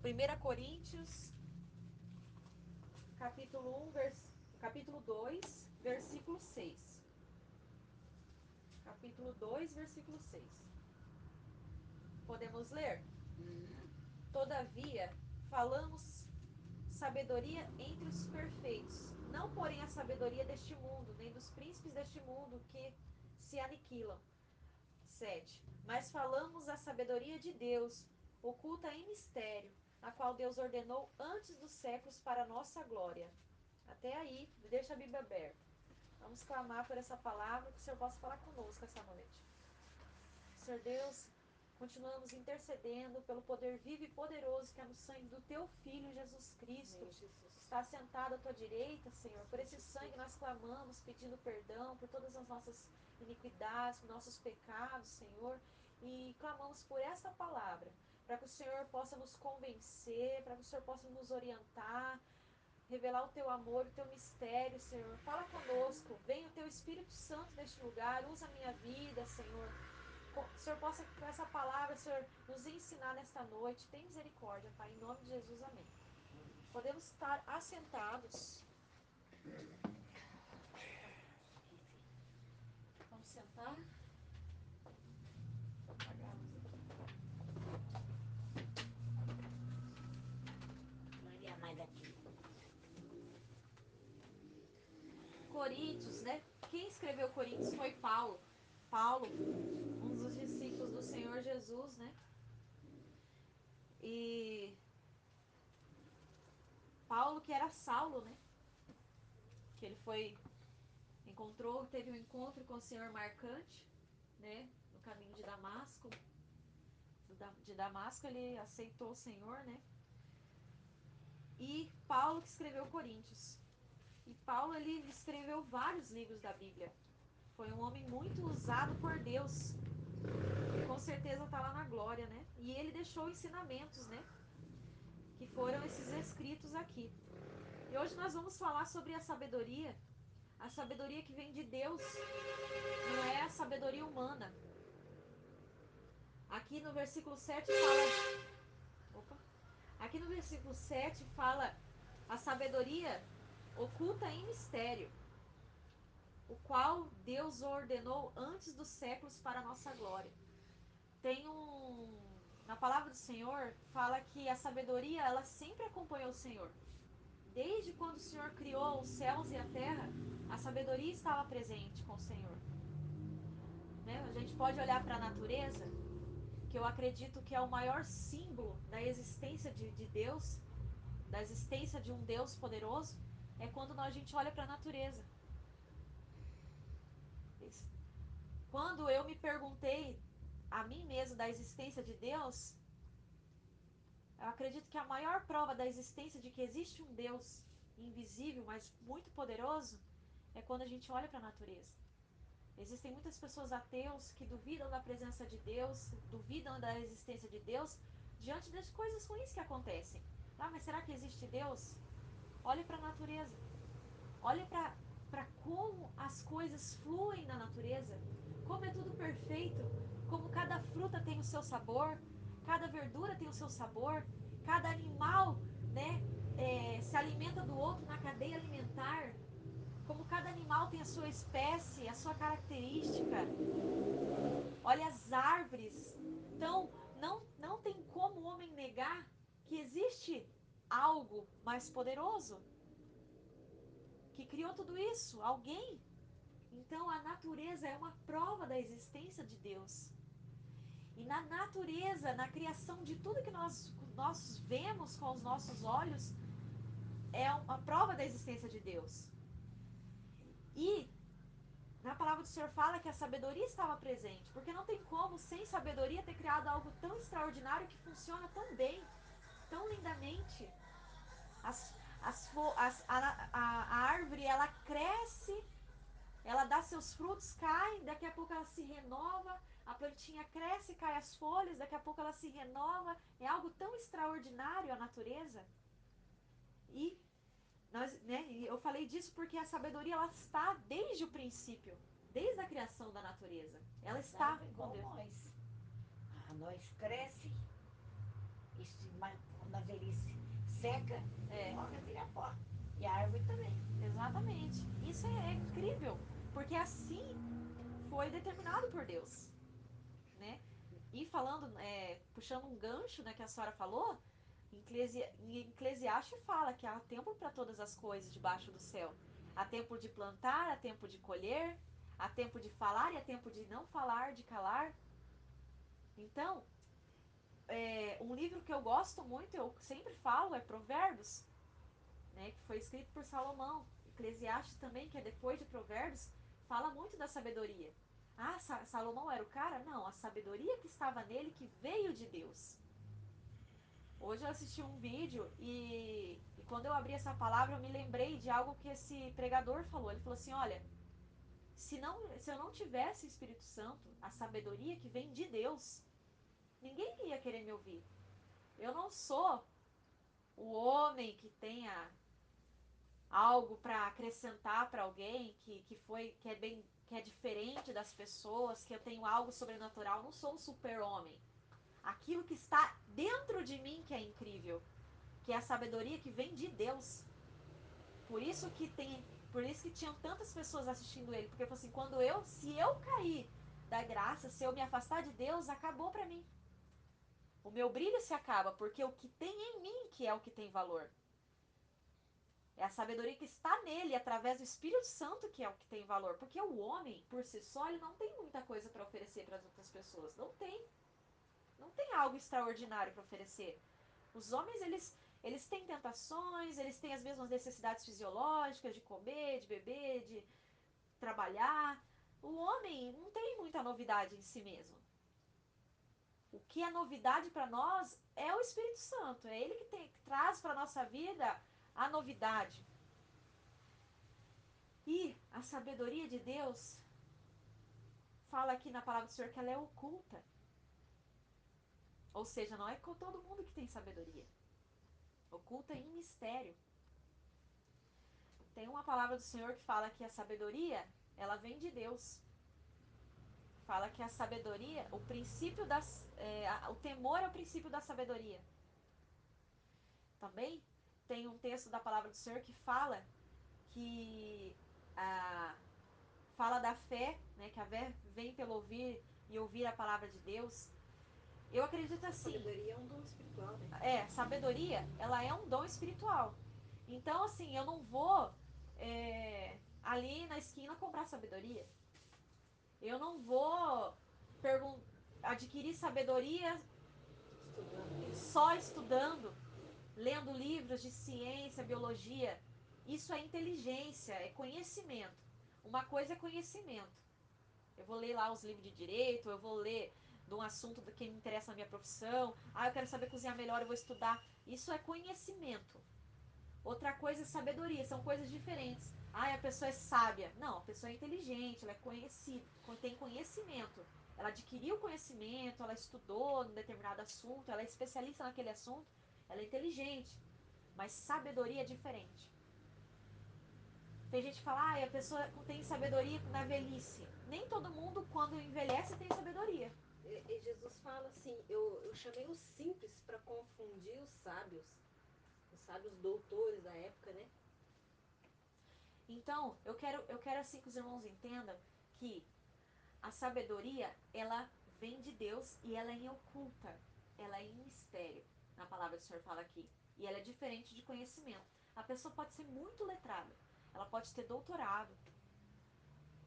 1 Coríntios, capítulo 1, capítulo 2, versículo 6. Capítulo 2, versículo 6. Podemos ler? Todavia, falamos sabedoria entre os perfeitos, não porém a sabedoria deste mundo, nem dos príncipes deste mundo que se aniquilam. 7. Mas falamos a sabedoria de Deus, oculta em mistério, a qual Deus ordenou antes dos séculos para a nossa glória. Até aí, deixa a Bíblia aberta. Vamos clamar por essa palavra, que o Senhor possa falar conosco essa noite. Senhor Deus, continuamos intercedendo pelo poder vivo e poderoso que é no sangue do Teu Filho Jesus Cristo. Está sentado à Tua direita, Senhor. Por esse sangue nós clamamos, pedindo perdão por todas as nossas iniquidades, por nossos pecados, Senhor. E clamamos por essa palavra, para que o Senhor possa nos convencer, para que o Senhor possa nos orientar, revelar o Teu amor, o Teu mistério, Senhor. Fala conosco, venha o Teu Espírito Santo neste lugar, usa a minha vida, Senhor. O Senhor possa, com essa palavra, Senhor, nos ensinar nesta noite. Tem misericórdia, Pai, em nome de Jesus, amém. Podemos estar assentados. Vamos sentar. Apagar a luz aqui. Maria mais daqui. Coríntios, né? Quem escreveu Coríntios foi Paulo. Paulo, um dos discípulos do Senhor Jesus, né? E Paulo, que era Saulo, né? Que ele teve um encontro com o Senhor marcante, né? No caminho de Damasco. De Damasco ele aceitou o Senhor, né? E Paulo que escreveu Coríntios. E Paulo ele escreveu vários livros da Bíblia. Foi um homem muito usado por Deus. E com certeza está lá na glória, né? E ele deixou ensinamentos, né? Que foram esses escritos aqui. E hoje nós vamos falar sobre a sabedoria que vem de Deus, não é a sabedoria humana. Aqui no versículo 7 fala. Opa! Aqui no versículo 7 fala a sabedoria oculta em mistério, o qual Deus ordenou antes dos séculos para a nossa glória. Na palavra do Senhor fala que a sabedoria ela sempre acompanhou o Senhor. Desde quando o Senhor criou os céus e a terra, a sabedoria estava presente com o Senhor. Né? A gente pode olhar para a natureza, que eu acredito que é o maior símbolo da existência de Deus, da existência de um Deus poderoso, é quando a gente olha para a natureza. Quando eu me perguntei a mim mesmo da existência de Deus, eu acredito que a maior prova da existência de que existe um Deus invisível, mas muito poderoso, é quando a gente olha para a natureza. Existem muitas pessoas ateus que duvidam da presença de Deus, duvidam da existência de Deus, diante das coisas ruins que acontecem. Ah, mas será que existe Deus? Olhe para a natureza. Olhe para como as coisas fluem na natureza, como é tudo perfeito, como cada fruta tem o seu sabor, cada verdura tem o seu sabor, cada animal, né, se alimenta do outro na cadeia alimentar, como cada animal tem a sua espécie, a sua característica. Olha as árvores. Então, não tem como o homem negar que existe algo mais poderoso que criou tudo isso, alguém. Então a natureza é uma prova da existência de Deus. E na natureza, na criação de tudo que nós vemos com os nossos olhos, é uma prova da existência de Deus. E na palavra do Senhor fala que a sabedoria estava presente, porque não tem como, sem sabedoria, ter criado algo tão extraordinário que funciona tão bem, tão lindamente. A árvore, ela cresce, ela dá seus frutos, cai, daqui a pouco ela se renova, a plantinha cresce, cai as folhas, daqui a pouco ela se renova. É algo tão extraordinário a natureza. E eu falei disso porque a sabedoria ela está desde o princípio, desde a criação da natureza. Ela As está árvores com igual Deus. nós. Nós cresce, e se, quando nós velhice seca, É, logo vira pó. E a árvore também. exatamente. Isso é incrível, porque assim foi determinado por Deus, né? E falando, puxando um gancho, né, que a senhora falou, em Eclesiastes fala que há tempo para todas as coisas debaixo do céu. Há tempo de plantar, há tempo de colher, há tempo de falar e há tempo de não falar, de calar. Então, um livro que eu gosto muito, eu sempre falo, é Provérbios, né, que foi escrito por Salomão. Eclesiastes também, que é depois de Provérbios, fala muito da sabedoria. Ah, Salomão era o cara? Não, a sabedoria que estava nele que veio de Deus. Hoje eu assisti um vídeo e quando eu abri essa palavra eu me lembrei de algo que esse pregador falou. Ele falou assim: olha, se eu não tivesse o Espírito Santo, a sabedoria que vem de Deus, ninguém ia querer me ouvir. Eu não sou o homem que tenha algo para acrescentar para alguém que é diferente das pessoas, que eu tenho algo sobrenatural. Eu não sou um super-homem. Aquilo que está dentro de mim que é incrível, que é a sabedoria que vem de Deus. Por isso que tem, por isso que tinham tantas pessoas assistindo ele, porque assim, se eu cair da graça, se eu me afastar de Deus, acabou para mim. O meu brilho se acaba, porque o que tem em mim que é o que tem valor. É a sabedoria que está nele, através do Espírito Santo, que é o que tem valor. Porque o homem, por si só, ele não tem muita coisa para oferecer para as outras pessoas. Não tem. Não tem algo extraordinário para oferecer. Os homens, eles têm tentações, eles têm as mesmas necessidades fisiológicas de comer, de beber, de trabalhar. O homem não tem muita novidade em si mesmo. O que é novidade para nós é o Espírito Santo. É ele que traz para a nossa vida a novidade. E a sabedoria de Deus fala aqui na palavra do Senhor que ela é oculta. Ou seja, não é com todo mundo que tem sabedoria. Oculta em mistério. Tem uma palavra do Senhor que fala que a sabedoria, ela vem de Deus. Fala que a sabedoria, o princípio o temor é o princípio da sabedoria. Também tem um texto da palavra do Senhor que fala que a, fala da fé, né, que a fé vem pelo ouvir e ouvir a palavra de Deus. Eu acredito A assim, sabedoria é um dom espiritual, né? sabedoria, ela é um dom espiritual. Então, assim, eu não vou ali na esquina comprar sabedoria. Eu não vou adquirir sabedoria Estudando. só estudando, lendo livros de ciência, biologia. Isso é inteligência, é conhecimento. Uma coisa é conhecimento. Eu vou ler lá os livros de direito, eu vou ler de um assunto que me interessa na minha profissão. Ah, eu quero saber cozinhar melhor, eu vou estudar. Isso é conhecimento. Outra coisa é sabedoria, são coisas diferentes. Ah, a pessoa é sábia. Não, a pessoa é inteligente, ela é conhecida, tem conhecimento. Ela adquiriu conhecimento, ela estudou um determinado assunto, ela é especialista naquele assunto, ela é inteligente. Mas sabedoria é diferente. Tem gente que fala, ah, a pessoa tem sabedoria na velhice. Nem todo mundo, quando envelhece, tem sabedoria. E Jesus fala assim: eu chamei os simples para confundir os sábios doutores da época, né? Então, eu quero assim que os irmãos entendam que a sabedoria, ela vem de Deus e ela é em oculta. Ela é em mistério. Na palavra do Senhor fala aqui. E ela é diferente de conhecimento. A pessoa pode ser muito letrada. Ela pode ter doutorado.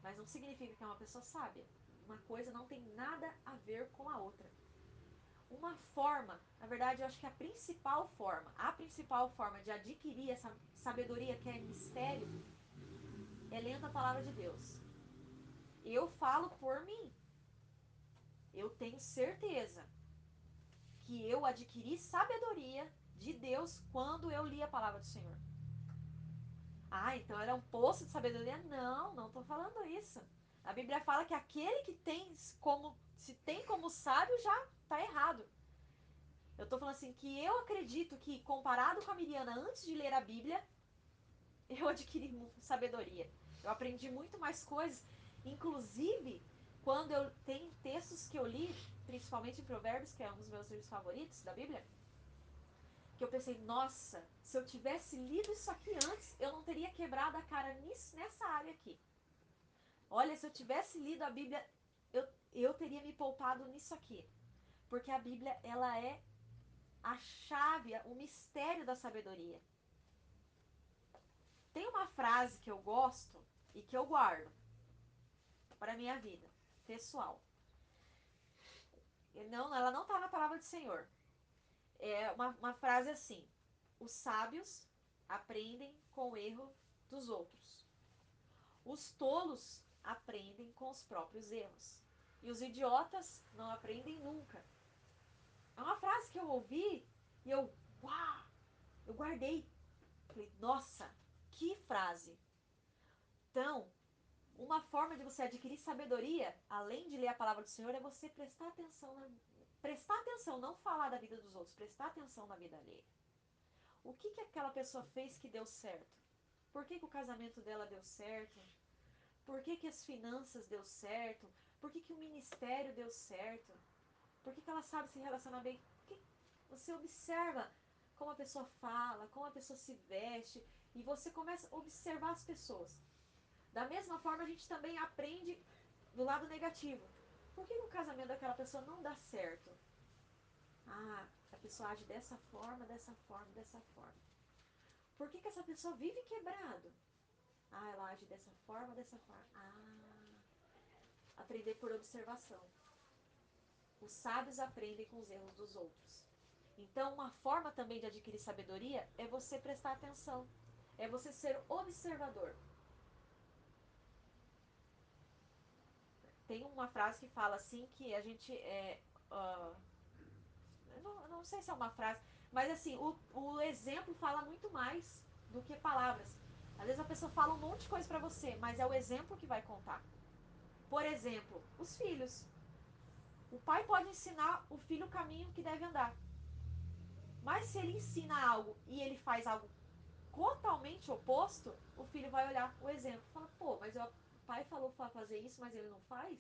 Mas não significa que é uma pessoa sábia. Uma coisa não tem nada a ver com a outra. Uma forma, na verdade, eu acho que a principal forma de adquirir essa sabedoria que é mistério é lendo a palavra de Deus. Eu falo por mim. Eu tenho certeza que eu adquiri sabedoria de Deus quando eu li a palavra do Senhor. Ah, então era um poço de sabedoria? Não, não estou falando isso. A Bíblia fala que aquele que se tem como sábio já está errado. Eu estou falando assim que eu acredito que comparado com a Miriana antes de ler a Bíblia, eu adquiri sabedoria. Eu aprendi muito mais coisas, inclusive quando eu tenho textos que eu li, principalmente em Provérbios, que é um dos meus livros favoritos da Bíblia, que eu pensei, nossa, se eu tivesse lido isso aqui antes, eu não teria quebrado a cara nessa área aqui. Olha, se eu tivesse lido a Bíblia, eu teria me poupado nisso aqui. Porque a Bíblia, ela é a chave, o mistério da sabedoria. Tem uma frase que eu gosto e que eu guardo para a minha vida pessoal. Não, ela não está na palavra do Senhor. É uma frase assim: os sábios aprendem com o erro dos outros. Os tolos aprendem com os próprios erros. E os idiotas não aprendem nunca. É uma frase que eu ouvi e uau, eu guardei. Falei, nossa, que frase. Então, uma forma de você adquirir sabedoria, além de ler a palavra do Senhor, é você prestar atenção, não falar da vida dos outros, prestar atenção na vida alheia. O que que aquela pessoa fez que deu certo? Por que que o casamento dela deu certo? Por que que as finanças deu certo? Por que que o ministério deu certo? Por que que ela sabe se relacionar bem? Porque você observa como a pessoa fala, como a pessoa se veste, e você começa a observar as pessoas. Da mesma forma, a gente também aprende do lado negativo. Por que o casamento daquela pessoa não dá certo? Ah, a pessoa age dessa forma, dessa forma, dessa forma. Por que essa pessoa vive quebrado? Ah, ela age dessa forma, dessa forma. Ah, aprender por observação. Os sábios aprendem com os erros dos outros. Então, uma forma também de adquirir sabedoria é você prestar atenção. É você ser observador. Tem uma frase que fala assim que a gente é. Uh, eu não sei se é uma frase, mas assim, o exemplo fala muito mais do que palavras. Às vezes a pessoa fala um monte de coisa pra você, mas é o exemplo que vai contar. Por exemplo, os filhos. O pai pode ensinar o filho o caminho que deve andar. Mas se ele ensina algo e ele faz algo totalmente oposto, o filho vai olhar o exemplo e fala, pô, mas o pai falou para fazer isso, mas ele não faz?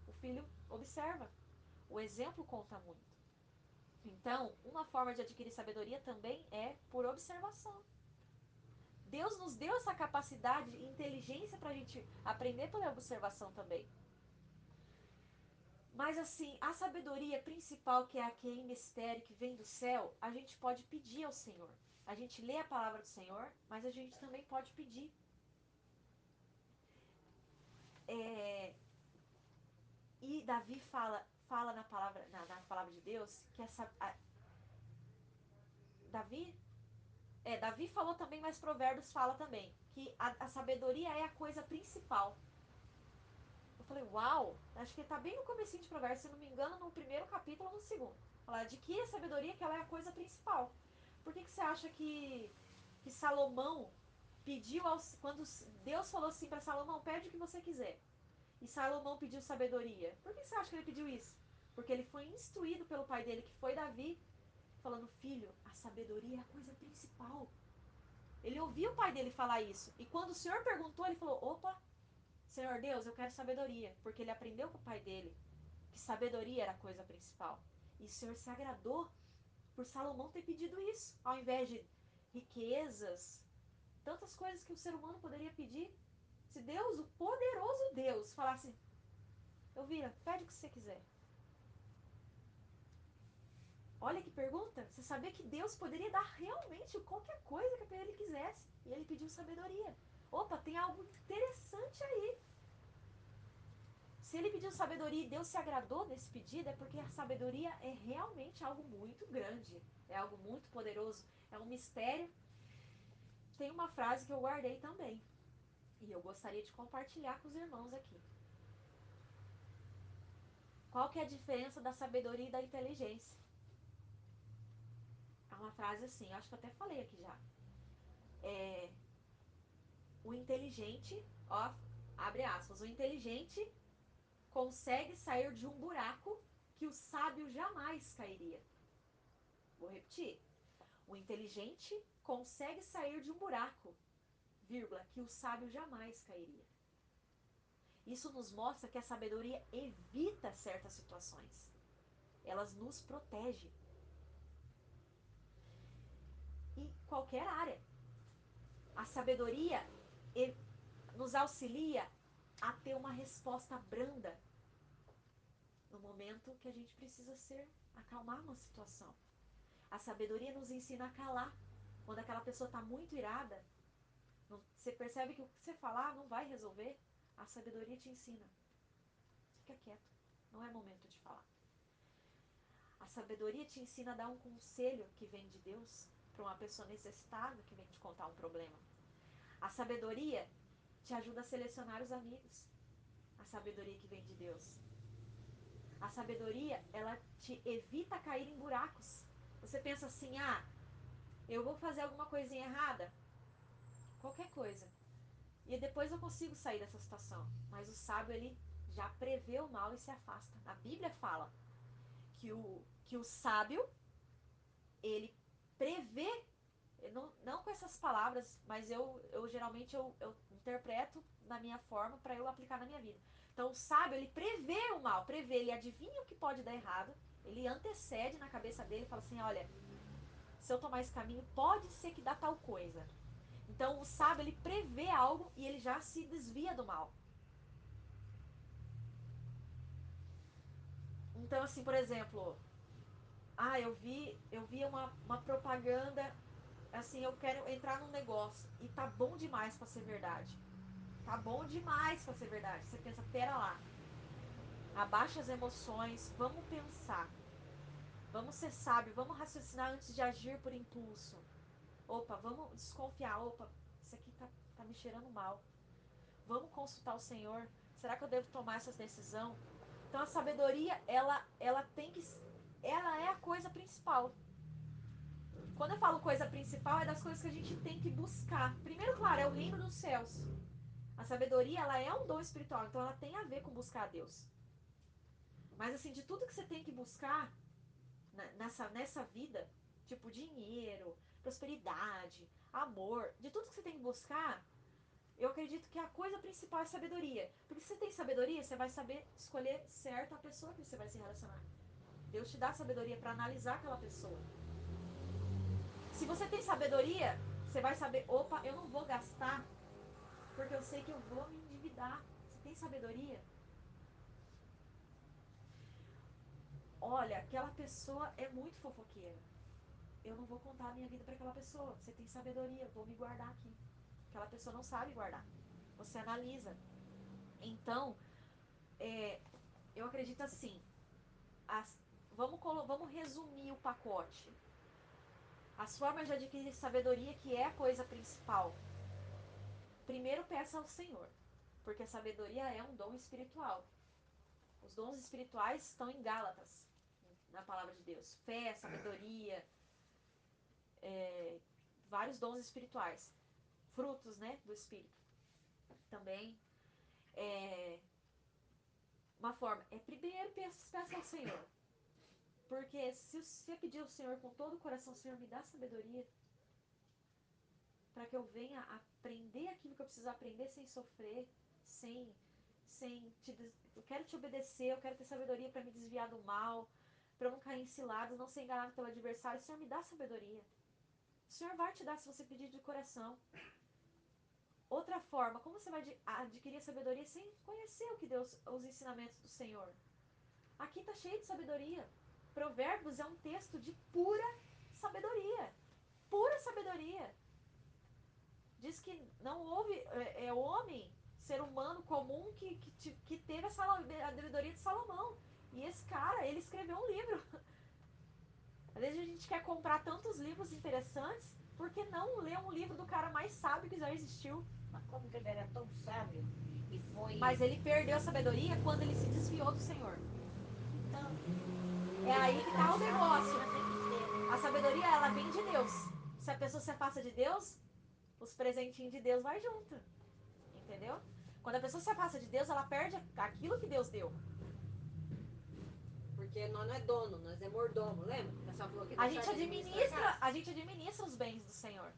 O filho observa. O exemplo conta muito. Então, uma forma de adquirir sabedoria também é por observação. Deus nos deu essa capacidade e inteligência para a gente aprender pela observação também. Mas assim, a sabedoria principal, que é aquele mistério que vem do céu, a gente pode pedir ao Senhor. A gente lê a palavra do Senhor, mas a gente também pode pedir. É, e Davi fala na palavra de Deus que Davi, Davi falou também, mas Provérbios fala também que a sabedoria é a coisa principal. Eu falei, uau, acho que tá bem no comecinho de Provérbios, se não me engano, no primeiro capítulo ou no segundo. Falar, adquire a sabedoria, que ela é a coisa principal. Por que você acha que Salomão pediu, quando Deus falou assim para Salomão, pede o que você quiser. E Salomão pediu sabedoria. Por que você acha que ele pediu isso? Porque ele foi instruído pelo pai dele, que foi Davi, falando, filho, a sabedoria é a coisa principal. Ele ouviu o pai dele falar isso. E quando o Senhor perguntou, ele falou, opa, Senhor Deus, eu quero sabedoria, porque ele aprendeu com o pai dele que sabedoria era a coisa principal. E o Senhor se agradou por Salomão ter pedido isso, ao invés de riquezas, tantas coisas que o ser humano poderia pedir. Se Deus, o poderoso Deus, falasse, eu vira, pede o que você quiser. Olha que pergunta, você sabia que Deus poderia dar realmente qualquer coisa que ele quisesse. E ele pediu sabedoria. Opa, tem algo interessante aí. Se ele pediu sabedoria e Deus se agradou desse pedido, é porque a sabedoria é realmente algo muito grande. É algo muito poderoso. É um mistério. Tem uma frase que eu guardei também. E eu gostaria de compartilhar com os irmãos aqui. Qual que é a diferença da sabedoria e da inteligência? É uma frase assim, acho que eu até falei aqui já. É, o inteligente, ó, abre aspas, o inteligente consegue sair de um buraco que o sábio jamais cairia. Vou repetir. O inteligente consegue sair de um buraco, vírgula, que o sábio jamais cairia. Isso nos mostra que a sabedoria evita certas situações. Elas nos protegem. qualquer área. A sabedoria nos auxilia a ter uma resposta branda no momento que a gente precisa acalmar uma situação. A sabedoria nos ensina a calar. Quando aquela pessoa está muito irada, você percebe que o que você falar não vai resolver. A sabedoria te ensina. Fica quieto. Não é momento de falar. A sabedoria te ensina a dar um conselho que vem de Deus para uma pessoa necessitada que vem te contar um problema. A sabedoria te ajuda a selecionar os amigos. A sabedoria que vem de Deus. A sabedoria, ela te evita cair em buracos. Você pensa assim, eu vou fazer alguma coisinha errada, qualquer coisa, e depois eu consigo sair dessa situação. Mas o sábio, ele já prevê o mal e se afasta. A Bíblia fala que o sábio, ele prevê, não com essas palavras, mas eu geralmente eu interpreto na minha forma para eu aplicar na minha vida. Então o sábio, ele prevê o mal, ele adivinha o que pode dar errado, ele antecede na cabeça dele e fala assim, olha, se eu tomar esse caminho, pode ser que dá tal coisa. Então o sábio, ele prevê algo e ele já se desvia do mal. Então assim, por exemplo, eu vi uma propaganda, assim, eu quero entrar num negócio e tá bom demais pra ser verdade. Tá bom demais pra ser verdade. Você pensa, pera lá, abaixa as emoções, vamos pensar, vamos ser sábio, vamos raciocinar antes de agir por impulso. Opa, vamos desconfiar, opa, isso aqui tá me cheirando mal. Vamos consultar o Senhor. Será que eu devo tomar essa decisão? Então a sabedoria, ela tem que, ela é a coisa principal. Quando eu falo coisa principal, é das coisas que a gente tem que buscar. Primeiro, claro, é o reino dos céus. A sabedoria, ela é um dom espiritual, então ela tem a ver com buscar a Deus. Mas assim, de tudo que você tem que buscar nessa vida, tipo dinheiro, prosperidade, amor, de tudo que você tem que buscar, eu acredito que a coisa principal é sabedoria. Porque se você tem sabedoria, você vai saber escolher certo a pessoa que você vai se relacionar. Deus te dá sabedoria para analisar aquela pessoa. Se você tem sabedoria, você vai saber, opa, eu não vou gastar porque eu sei que eu vou me endividar. Você tem sabedoria? Olha, aquela pessoa é muito fofoqueira. Eu não vou contar a minha vida para aquela pessoa. Você tem sabedoria, eu vou me guardar aqui. Aquela pessoa não sabe guardar. Você analisa. Então, é, eu acredito assim. As, vamos resumir o pacote. As formas de adquirir sabedoria, que é a coisa principal. Primeiro, peça ao Senhor, porque a sabedoria é um dom espiritual. Os dons espirituais estão em Gálatas, na palavra de Deus. Fé, sabedoria, vários dons espirituais. Frutos, né, do Espírito. Também, uma forma, primeiro peça ao Senhor. Porque se você pedir ao Senhor com todo o coração, Senhor, me dá sabedoria, para que eu venha aprender aquilo que eu preciso aprender sem sofrer, sem, eu quero te obedecer, eu quero ter sabedoria para me desviar do mal, para eu não cair em ciladas, não ser enganado pelo adversário. Senhor, me dá sabedoria. O Senhor vai te dar se você pedir de coração. Outra forma, como você vai adquirir sabedoria sem conhecer o que Deus, os ensinamentos do Senhor? Aqui está cheio de sabedoria. Provérbios é um texto de pura sabedoria. Pura sabedoria. Diz que não houve homem, ser humano comum que teve a sabedoria de Salomão. E esse cara, ele escreveu um livro. Às vezes a gente quer comprar tantos livros interessantes, por que não ler um livro do cara mais sábio que já existiu? Mas como que ele era tão sábio e foi. Mas ele perdeu a sabedoria quando ele se desviou do Senhor. Então, É aí que tá o negócio. sabedoria tem que ter, né? A sabedoria, ela vem de Deus. Se a pessoa se afasta de Deus, os presentinhos de Deus vai junto. Entendeu? Quando a pessoa se afasta de Deus, ela perde aquilo que Deus deu. Porque nós não é dono, nós é mordomo, lembra? A senhora falou que A a gente senhora administra a administra, casa. a gente administra os bens do Senhor.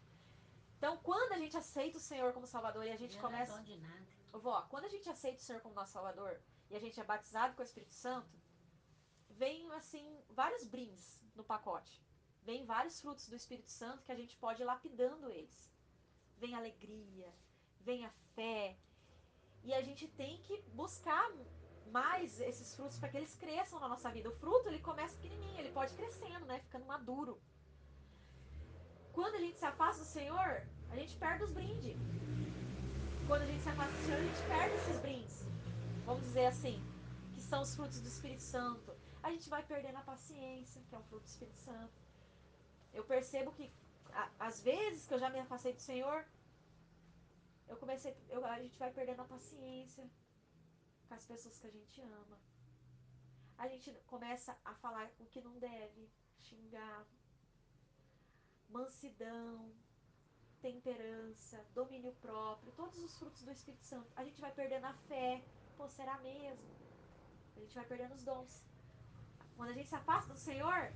Então, quando a gente aceita o Senhor como Salvador e a gente Eu não é começa, dono de nada. vó, quando a gente aceita o Senhor como nosso Salvador e a gente é batizado com o Espírito Santo, vem assim vários brindes no pacote. Vem vários frutos do Espírito Santo que a gente pode ir lapidando eles. Vem alegria, vem a fé. E a gente tem que buscar mais esses frutos para que eles cresçam na nossa vida. O fruto, ele começa pequenininho, ele pode ir crescendo, né? Ficando maduro. Quando a gente se afasta do Senhor, a gente perde os brindes. Quando a gente se afasta do Senhor, a gente perde esses brindes. Vamos dizer assim, que são os frutos do Espírito Santo. A gente vai perdendo a paciência, que é um fruto do Espírito Santo. Eu percebo que às vezes que eu já me afastei do Senhor, a gente vai perdendo a paciência com as pessoas que a gente ama. A gente começa a falar o que não deve, xingar, mansidão, temperança, domínio próprio, todos os frutos do Espírito Santo. A gente vai perdendo a fé. Pô, será mesmo? A gente vai perdendo os dons. Quando a gente se afasta do Senhor,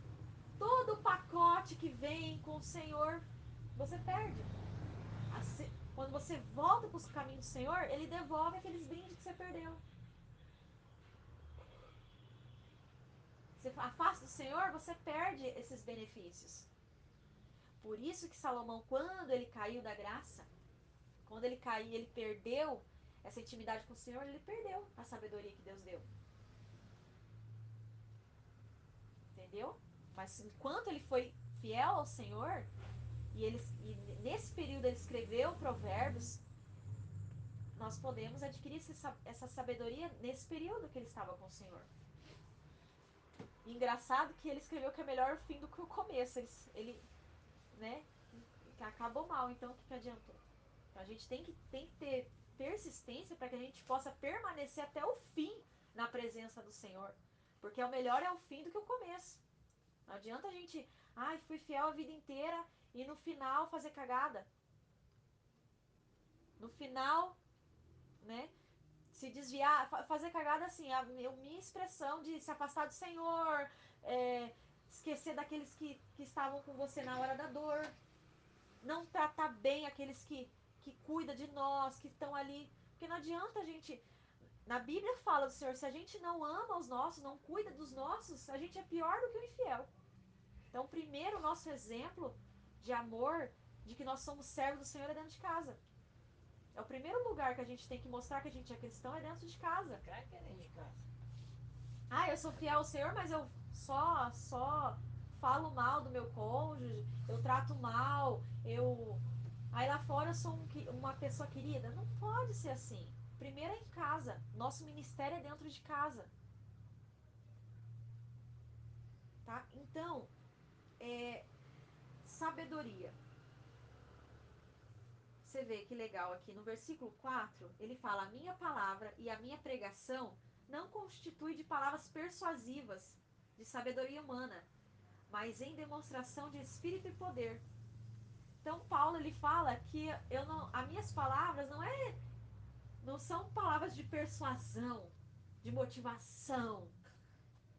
todo o pacote que vem com o Senhor, você perde. Quando você volta para os caminhos do Senhor, Ele devolve aqueles brindes que você perdeu. Você afasta do Senhor, você perde esses benefícios. Por isso que Salomão, quando ele caiu da graça, quando ele caiu, ele perdeu essa intimidade com o Senhor, ele perdeu a sabedoria que Deus deu. Entendeu? Mas enquanto ele foi fiel ao Senhor, e nesse período ele escreveu provérbios, nós podemos adquirir essa sabedoria nesse período que ele estava com o Senhor. E engraçado que ele escreveu que é melhor o fim do que o começo. Ele né, acabou mal, então o que adiantou? Então a gente tem que ter persistência para que a gente possa permanecer até o fim na presença do Senhor. Porque o melhor é o fim do que o começo. Não adianta a gente, fui fiel a vida inteira e no final fazer cagada. No final, né, se desviar, fazer cagada assim, a minha expressão de se afastar do Senhor, esquecer daqueles que estavam com você na hora da dor, não tratar bem aqueles que cuidam de nós, que estão ali. Porque não adianta a gente. Na Bíblia fala do Senhor, se a gente não ama os nossos, não cuida dos nossos, a gente é pior do que o infiel. Então, primeiro, o nosso exemplo de amor, de que nós somos servos do Senhor, é dentro de casa. É o primeiro lugar que a gente tem que mostrar que a gente é cristão, é dentro de casa. Claro que é dentro de casa. Eu sou fiel ao Senhor, mas eu só falo mal do meu cônjuge, eu trato mal, eu. Aí lá fora eu sou uma pessoa querida. Não pode ser assim. Primeiro é em casa. Nosso ministério é dentro de casa. Tá? Então, sabedoria. Você vê que legal aqui no versículo 4, ele fala: a minha palavra e a minha pregação não constitui de palavras persuasivas, de sabedoria humana, mas em demonstração de espírito e poder. Então Paulo ele fala que as minhas palavras não são palavras de persuasão, de motivação.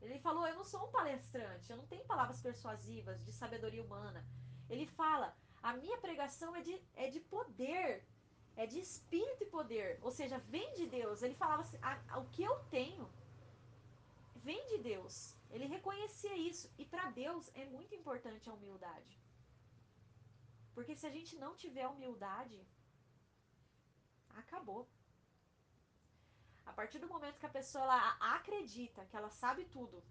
Ele falou, eu não sou um palestrante, eu não tenho palavras persuasivas de sabedoria humana. Ele fala, a minha pregação é de poder, é de espírito e poder, ou seja, vem de Deus. Ele falava assim, o que eu tenho vem de Deus. Ele reconhecia isso. E para Deus é muito importante a humildade. Porque se a gente não tiver humildade, acabou. A partir do momento que a pessoa ela acredita que ela sabe tudo,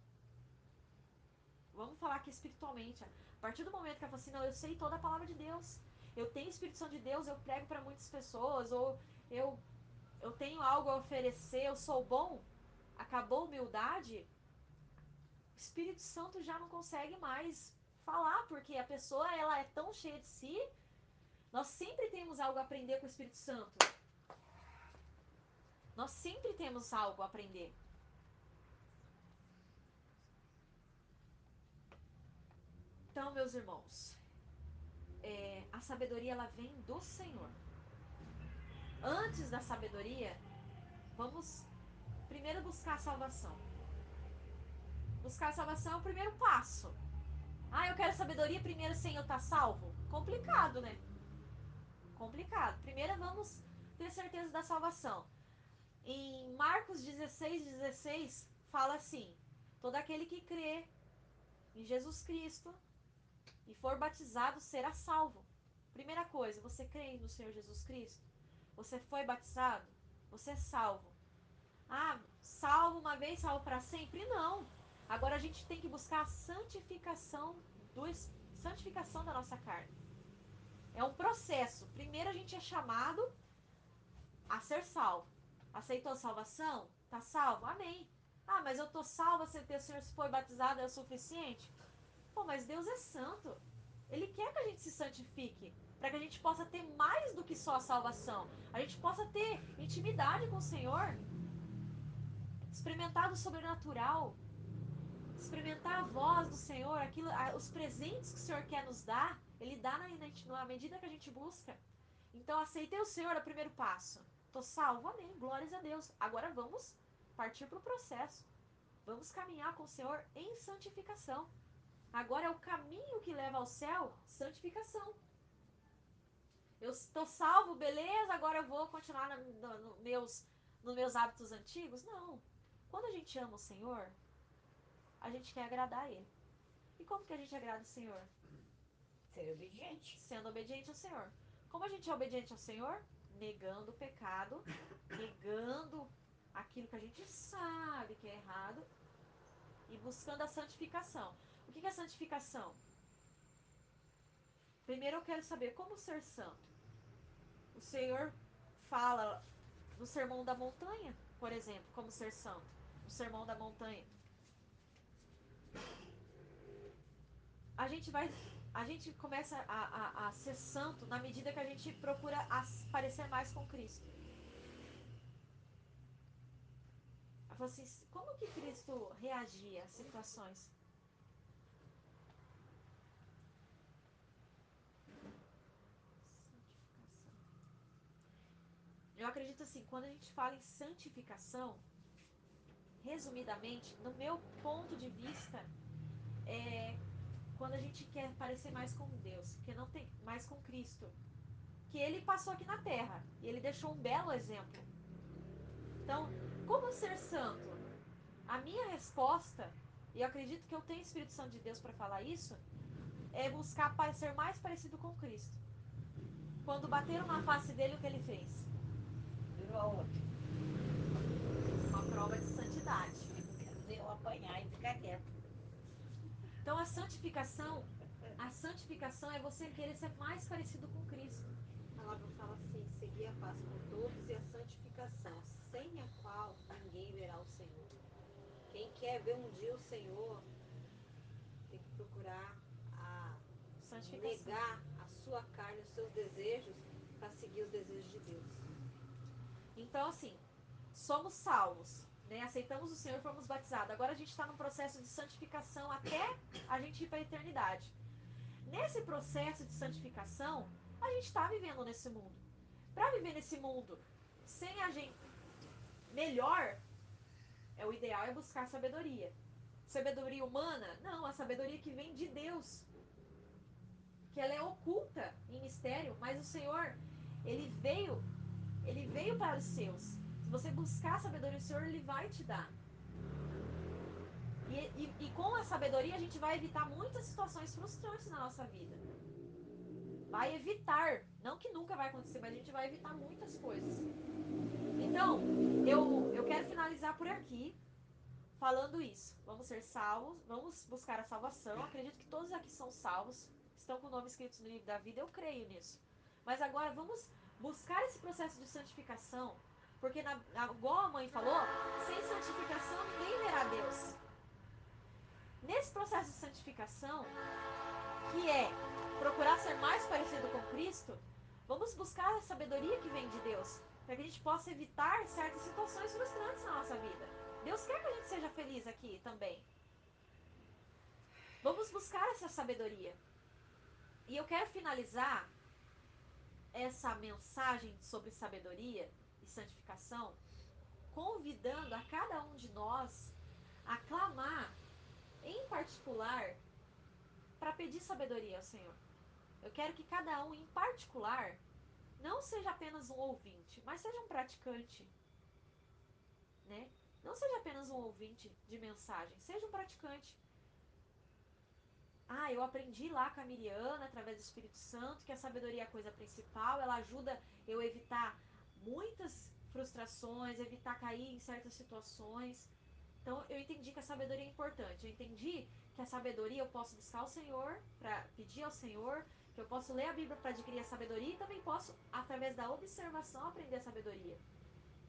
vamos falar aqui espiritualmente, a partir do momento que ela fala assim, não, eu sei toda a palavra de Deus, eu tenho a Espírito Santo de Deus, eu prego para muitas pessoas, ou eu, eu tenho algo a oferecer, eu sou bom, acabou a humildade, o Espírito Santo já não consegue mais falar, porque a pessoa ela é tão cheia de si, nós sempre temos algo a aprender com o Espírito Santo. Nós sempre temos algo a aprender. Então, meus irmãos, a sabedoria ela vem do Senhor. Antes da sabedoria, vamos primeiro buscar a salvação. Buscar a salvação é o primeiro passo. Eu quero sabedoria primeiro sem eu estar salvo? Complicado, né? Complicado. Primeiro vamos ter certeza da salvação. Em Marcos 16 fala assim: todo aquele que crê em Jesus Cristo e for batizado, será salvo. Primeira coisa, você crê no Senhor Jesus Cristo? Você foi batizado? Você é salvo. Ah, salvo uma vez, salvo para sempre? Não. Agora a gente tem que buscar a santificação da nossa carne. É um processo. Primeiro a gente é chamado a ser salvo. Aceitou a salvação? Tá salvo? Amém. Ah, mas eu tô salvo, aceitei o Senhor, se foi batizado é o suficiente? Pô, mas Deus é santo. Ele quer que a gente se santifique, para que a gente possa ter mais do que só a salvação. A gente possa ter intimidade com o Senhor, experimentar do sobrenatural, experimentar a voz do Senhor, aquilo, os presentes que o Senhor quer nos dar, Ele dá na medida que a gente busca. Então, aceitei o Senhor, é o primeiro passo. Tô salvo, amém, glórias a Deus. Agora vamos partir para o processo. Vamos caminhar com o Senhor em santificação. Agora é o caminho que leva ao céu, santificação. Eu estou salvo, beleza, agora eu vou continuar nos meus hábitos antigos? Não. Quando a gente ama o Senhor, a gente quer agradar a Ele. E como que a gente agrada o Senhor? Ser obediente. Sendo obediente ao Senhor. Como a gente é obediente ao Senhor? Negando o pecado, negando aquilo que a gente sabe que é errado e buscando a santificação. O que é santificação? Primeiro eu quero saber como ser santo. O Senhor fala no Sermão da Montanha, por exemplo, como ser santo. No Sermão da Montanha. A gente vai. A gente começa a ser santo na medida que a gente procura parecer mais com Cristo. Ela falou assim: como que Cristo reagia às situações? Santificação. Eu acredito assim, quando a gente fala em santificação, resumidamente, no meu ponto de vista, é quando a gente quer parecer mais com Deus, porque não tem mais com Cristo, que ele passou aqui na Terra e ele deixou um belo exemplo. Então, como ser santo? A minha resposta, e eu acredito que eu tenho o Espírito Santo de Deus para falar isso, é buscar ser mais parecido com Cristo. Quando bateram na face dele, o que ele fez? Virou a outra. Uma prova de santidade. Quer dizer, eu apanhar e ficar quieto. Então, a santificação é você querer ser mais parecido com Cristo. A palavra fala assim: seguir a paz com todos e a santificação, sem a qual ninguém verá o Senhor. Quem quer ver um dia o Senhor tem que procurar Santificação. negar a sua carne, os seus desejos, para seguir os desejos de Deus. Então, assim, somos salvos, né? Aceitamos o Senhor, fomos batizados. Agora a gente está num processo de santificação até a gente ir para a eternidade. Nesse processo de santificação, a gente está vivendo nesse mundo. Para viver nesse mundo sem a gente melhor, o ideal é buscar sabedoria. Sabedoria humana? Não, a sabedoria que vem de Deus. Que ela é oculta em mistério, mas o Senhor, ele veio, ele veio para os seus. Se você buscar a sabedoria do Senhor, ele vai te dar. E com a sabedoria a gente vai evitar muitas situações frustrantes na nossa vida. Vai evitar, não que nunca vai acontecer, mas a gente vai evitar muitas coisas. Então, eu quero finalizar por aqui falando isso. Vamos ser salvos, vamos buscar a salvação. Acredito que todos aqui são salvos, estão com o nome escritos no livro da vida, eu creio nisso. Mas agora vamos buscar esse processo de santificação, porque, igual a mãe falou, sem santificação ninguém verá Deus. Nesse processo de santificação, que é procurar ser mais parecido com Cristo, vamos buscar a sabedoria que vem de Deus, para que a gente possa evitar certas situações frustrantes na nossa vida. Deus quer que a gente seja feliz aqui também. Vamos buscar essa sabedoria. E eu quero finalizar essa mensagem sobre sabedoria e santificação convidando a cada um de nós a clamar, em particular, para pedir sabedoria ao Senhor. Eu quero que cada um, em particular, não seja apenas um ouvinte, mas seja um praticante, né? Não seja apenas um ouvinte de mensagem, seja um praticante. Ah, eu aprendi lá com a Miriana, através do Espírito Santo, que a sabedoria é a coisa principal, ela ajuda eu a evitar muitas frustrações, evitar cair em certas situações. Então eu entendi que a sabedoria é importante. Eu entendi que a sabedoria eu posso buscar o Senhor, para pedir ao Senhor, que eu posso ler a Bíblia para adquirir a sabedoria e também posso, através da observação, aprender a sabedoria.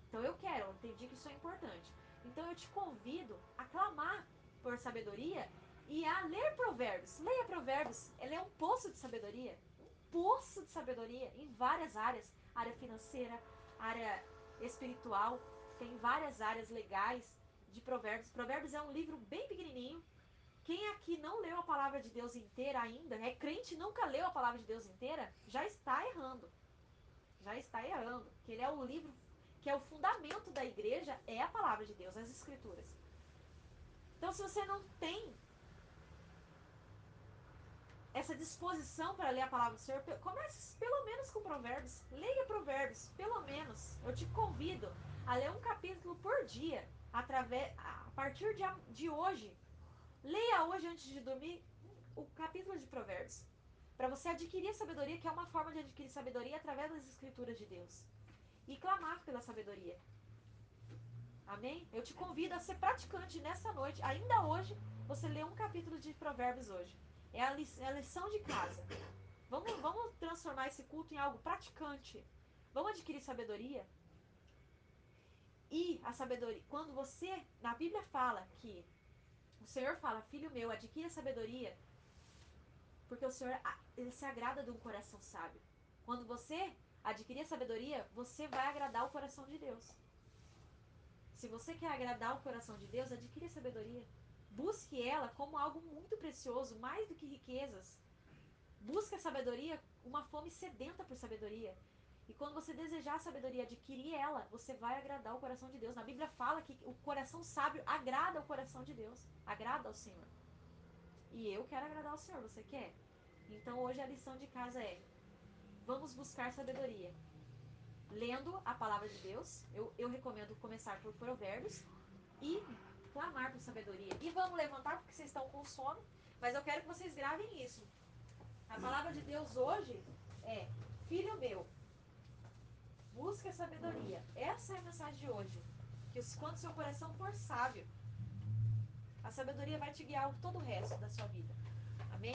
Então eu entendi que isso é importante. Então eu te convido a clamar por sabedoria e a ler provérbios. Leia provérbios. Ele é um poço de sabedoria. Um poço de sabedoria em várias áreas. Área financeira, área espiritual. Tem várias áreas legais de provérbios. Provérbios é um livro bem pequenininho. Quem aqui não leu a palavra de Deus inteira ainda, é crente e nunca leu a palavra de Deus inteira, já está errando. Já está errando. Que ele é o livro que é o fundamento da igreja, é a palavra de Deus, as escrituras. Então, se você não tem essa disposição para ler a palavra do Senhor, comece pelo menos com provérbios. Leia provérbios, pelo menos. Eu te convido a ler um capítulo por dia, a partir de hoje. Leia hoje antes de dormir o capítulo de provérbios. Para você adquirir sabedoria, que é uma forma de adquirir sabedoria através das escrituras de Deus. E clamar pela sabedoria. Amém? Eu te convido a ser praticante nessa noite, ainda hoje, você lê um capítulo de Provérbios hoje. É a lição de casa. Vamos transformar esse culto em algo praticante. Vamos adquirir sabedoria. E a sabedoria, quando você, na Bíblia fala que o Senhor fala, filho meu, adquira sabedoria, porque o Senhor, ele se agrada de um coração sábio. Quando você adquirir sabedoria, você vai agradar o coração de Deus. Se você quer agradar o coração de Deus, adquire sabedoria. Busque ela como algo muito precioso, mais do que riquezas. Busque a sabedoria, uma fome sedenta por sabedoria. E quando você desejar a sabedoria, adquirir ela, você vai agradar o coração de Deus. Na Bíblia fala que o coração sábio agrada o coração de Deus, agrada ao Senhor. E eu quero agradar ao Senhor, você quer? Então hoje a lição de casa é: vamos buscar sabedoria. Lendo a palavra de Deus, eu recomendo começar por Provérbios e clamar por sabedoria. E vamos levantar porque vocês estão com sono, mas eu quero que vocês gravem isso. A palavra de Deus hoje é: filho meu, busque a sabedoria. Essa é a mensagem de hoje. Que quando seu coração for sábio, a sabedoria vai te guiar todo o resto da sua vida. Amém?